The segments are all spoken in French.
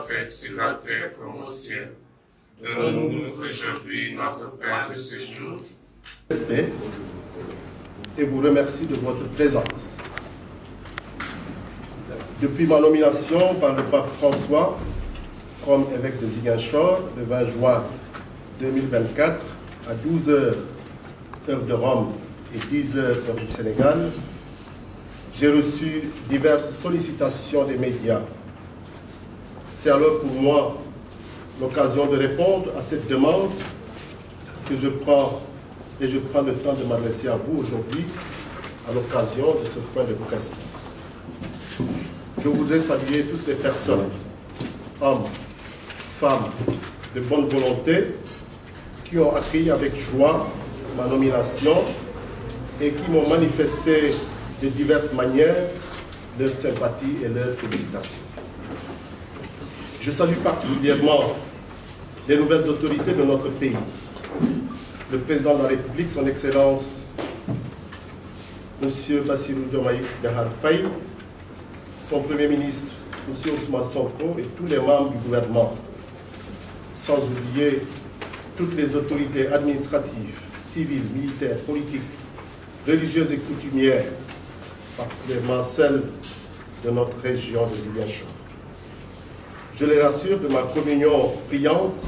soit faite sur la terre comme au ciel. Donne-nous aujourd'hui notre pain de ce jour. Respect et vous remercie de votre présence. Depuis ma nomination par le pape François comme évêque de Ziguinchor le 20 juin 2024 à 12h heure de Rome et 10h heure du Sénégal, j'ai reçu diverses sollicitations des médias. C'est alors pour moi l'occasion de répondre à cette demande que je prends le temps de m'adresser à vous aujourd'hui à l'occasion de ce point de presse. Je voudrais saluer toutes les personnes, hommes, femmes de bonne volonté, qui ont accueilli avec joie ma nomination et qui m'ont manifesté de diverses manières leur sympathie et leur félicitations. Je salue particulièrement les nouvelles autorités de notre pays, le président de la République, son Excellence, M. Bassirou Diomaye Diakhar Faye, son Premier ministre, M. Ousmane Sonko, et tous les membres du gouvernement, sans oublier toutes les autorités administratives, civiles, militaires, politiques, religieuses et coutumières, particulièrement celles de notre région de Ziguinchor. Je les rassure de ma communion brillante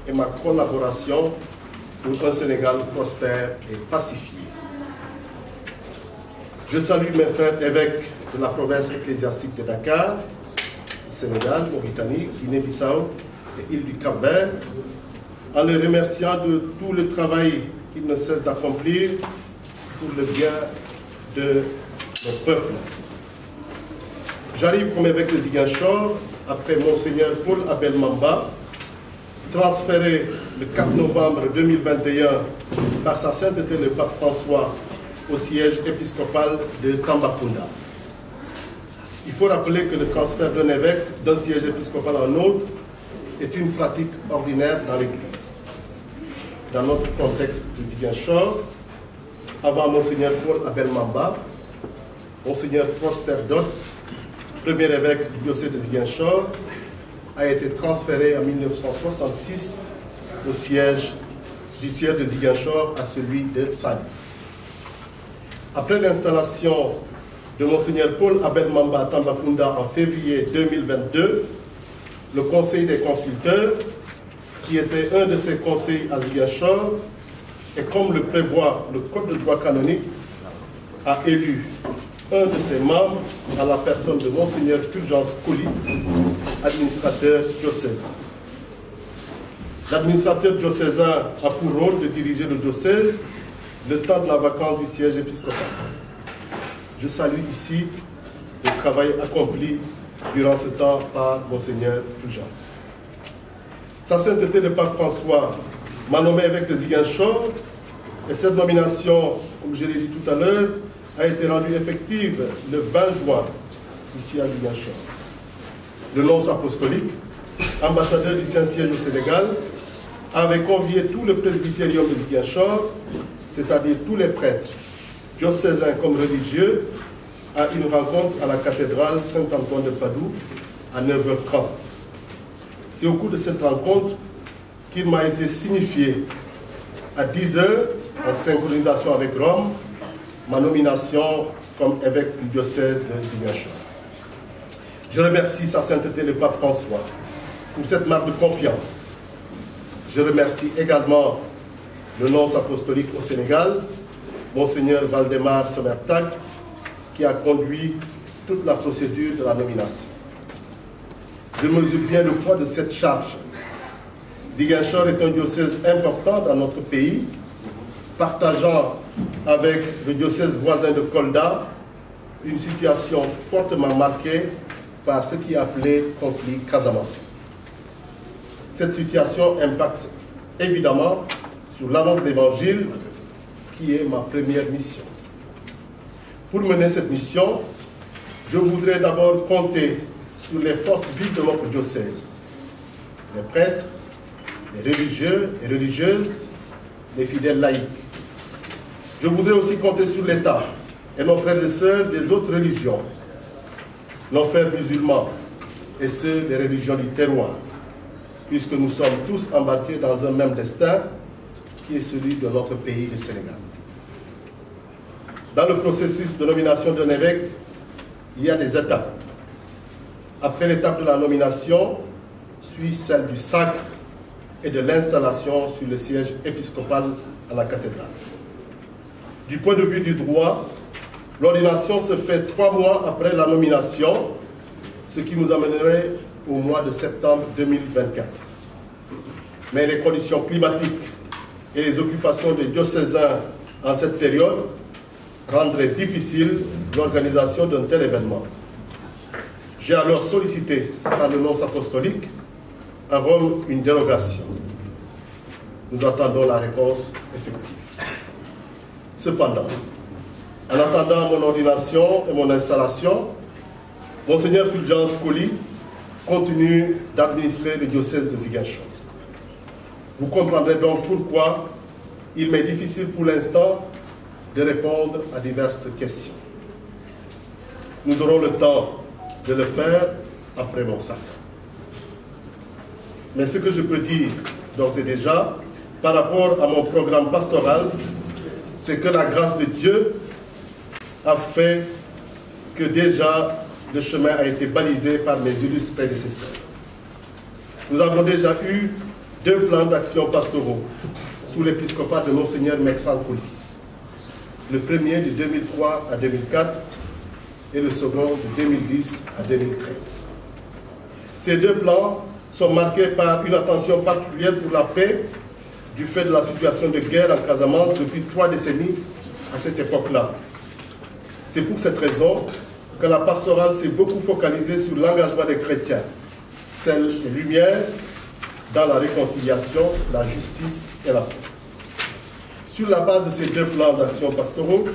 et ma collaboration pour un Sénégal prospère et pacifié. Je salue mes frères évêques de la province ecclésiastique de Dakar, Sénégal, Mauritanie, Guinée-Bissau et île du Cap-Vert, en les remerciant de tout le travail qu'ils ne cessent d'accomplir pour le bien de nos peuples. J'arrive comme évêque de Ziguinchor après Monseigneur Paul Abel Mamba, transféré le 4 novembre 2021 par sa sainteté le pape François au siège épiscopal de Tambacounda. Il faut rappeler que le transfert d'un évêque d'un siège épiscopal à un autre est une pratique ordinaire dans l'Église. Dans notre contexte de Ziguinchor, avant Monseigneur Paul Abel Mamba, Monseigneur Prosper Dotz, premier évêque du diocèse de Ziguinchor, a été transféré en 1966 au siège du siège de Ziguinchor à celui de Sali. Après l'installation de Monseigneur Paul Abel Mamba à Tambacounda en février 2022, le Conseil des consulteurs, qui était un de ces conseils à Ziguinchor, et comme le prévoit le Code de droit canonique, a élu un de ses membres à la personne de Monseigneur Fulgence Coly, administrateur diocésain. L'administrateur diocésain a pour rôle de diriger le diocèse le temps de la vacance du siège épiscopal. Je salue ici le travail accompli durant ce temps par Monseigneur Fulgence. Sa sainteté le pape François m'a nommé évêque de Ziguinchor et cette nomination, comme je l'ai dit tout à l'heure, a été rendue effective le 20 juin ici à Ziguinchor. Le nonce apostolique, ambassadeur du Saint-Siège au Sénégal, avait convié tout le presbytérium de Ziguinchor, c'est-à-dire tous les prêtres, diocésains comme religieux, à une rencontre à la cathédrale Saint-Antoine de Padoue à 9h30. C'est au cours de cette rencontre qu'il m'a été signifié à 10h, en synchronisation avec Rome, ma nomination comme évêque du diocèse de Ziguinchor. Je remercie sa sainteté le pape François pour cette marque de confiance. Je remercie également le nonce apostolique au Sénégal, Monseigneur Valdemar Somertag, qui a conduit toute la procédure de la nomination. Je mesure bien le poids de cette charge. Ziguinchor est un diocèse important dans notre pays, partageant avec le diocèse voisin de Kolda une situation fortement marquée par ce qui est appelé conflit casamance. Cette situation impacte évidemment sur l'annonce de l'Évangile, qui est ma première mission. Pour mener cette mission, je voudrais d'abord compter sur les forces vives de notre diocèse, les prêtres, les religieux et religieuses, les fidèles laïcs. Je voudrais aussi compter sur l'État et nos frères et sœurs des autres religions, nos frères musulmans et ceux des religions du terroir, puisque nous sommes tous embarqués dans un même destin, qui est celui de notre pays, le Sénégal. Dans le processus de nomination d'un évêque, il y a des étapes. Après l'étape de la nomination, suit celle du sacre et de l'installation sur le siège épiscopal à la cathédrale. Du point de vue du droit, l'ordination se fait 3 mois après la nomination, ce qui nous amènerait au mois de septembre 2024. Mais les conditions climatiques et les occupations des diocésains en cette période rendraient difficile l'organisation d'un tel événement. J'ai alors sollicité par le nonce apostolique à Rome une dérogation. Nous attendons la réponse effective. Cependant, en attendant mon ordination et mon installation, Monseigneur Fulgence Coly continue d'administrer le diocèse de Ziguinchor. Vous comprendrez donc pourquoi il m'est difficile pour l'instant de répondre à diverses questions. Nous aurons le temps de le faire après mon sacre. Mais ce que je peux dire d'ores et déjà, par rapport à mon programme pastoral, c'est que la grâce de Dieu a fait que déjà le chemin a été balisé par mes illustres prédécesseurs. Nous avons déjà eu 2 plans d'action pastoraux sous l'épiscopat de Monseigneur Mexan Coly. Le premier de 2003 à 2004 et le second de 2010 à 2013. Ces 2 plans sont marqués par une attention particulière pour la paix du fait de la situation de guerre en Casamance depuis 3 décennies à cette époque-là. C'est pour cette raison que la pastorale s'est beaucoup focalisée sur l'engagement des chrétiens, celle des Lumières, dans la réconciliation, la justice et la paix. Sur la base de ces 2 plans d'action pastoraux,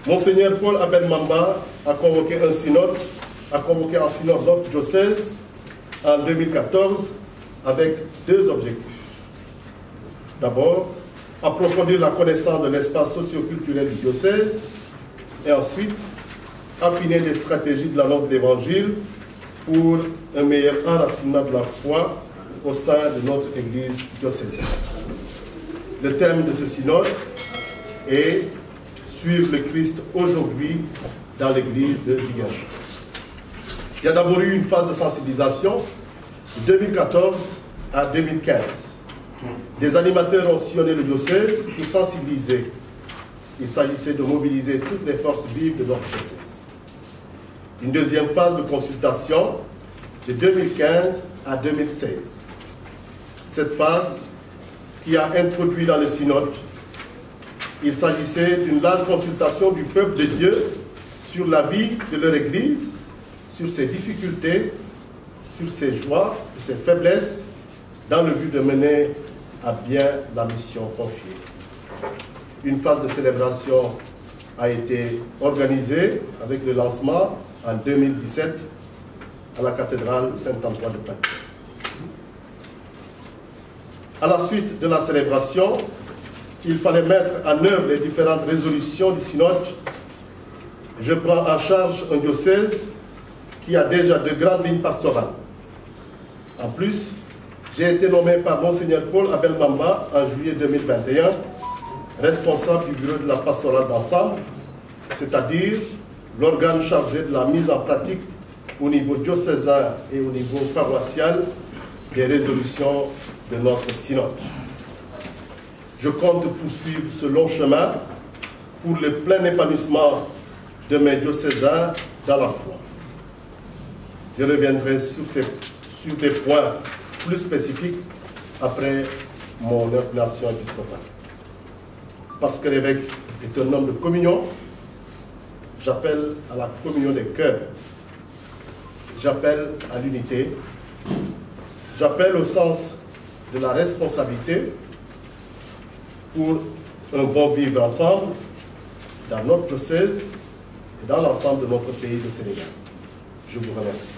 Monseigneur Paul Abel Mamba a convoqué un synode notre diocèse en 2014 avec 2 objectifs. D'abord, approfondir la connaissance de l'espace socio-culturel du diocèse et ensuite affiner les stratégies de l'annonce de l'Évangile pour un meilleur enracinement de la foi au sein de notre Église diocésaine. Le thème de ce synode est « Suivre le Christ aujourd'hui dans l'Église de Ziguinchor ». Il y a d'abord eu une phase de sensibilisation de 2014 à 2015. Des animateurs ont sillonné le diocèse pour sensibiliser. Il s'agissait de mobiliser toutes les forces vives de notre diocèse. Une deuxième phase de consultation de 2015 à 2016. Cette phase qui a introduit dans le synode, il s'agissait d'une large consultation du peuple de Dieu sur la vie de leur Église, sur ses difficultés, sur ses joies et ses faiblesses, dans le but de mener à bien la mission confiée. Une phase de célébration a été organisée avec le lancement en 2017 à la cathédrale Saint-Antoine de Padoue. À la suite de la célébration, il fallait mettre en œuvre les différentes résolutions du synode. Je prends en charge un diocèse qui a déjà de grandes lignes pastorales. En plus, j'ai été nommé par Monseigneur Paul Abel Mamba en juillet 2021, responsable du bureau de la pastorale d'ensemble, c'est-à-dire l'organe chargé de la mise en pratique au niveau diocésain et au niveau paroissial des résolutions de notre synode. Je compte poursuivre ce long chemin pour le plein épanouissement de mes diocésains dans la foi. Je reviendrai sur des points plus spécifiques après mon ordination épiscopale. Parce que l'évêque est un homme de communion, j'appelle à la communion des cœurs. J'appelle à l'unité. J'appelle au sens de la responsabilité pour un bon vivre ensemble dans notre diocèse et dans l'ensemble de notre pays, le Sénégal. Je vous remercie.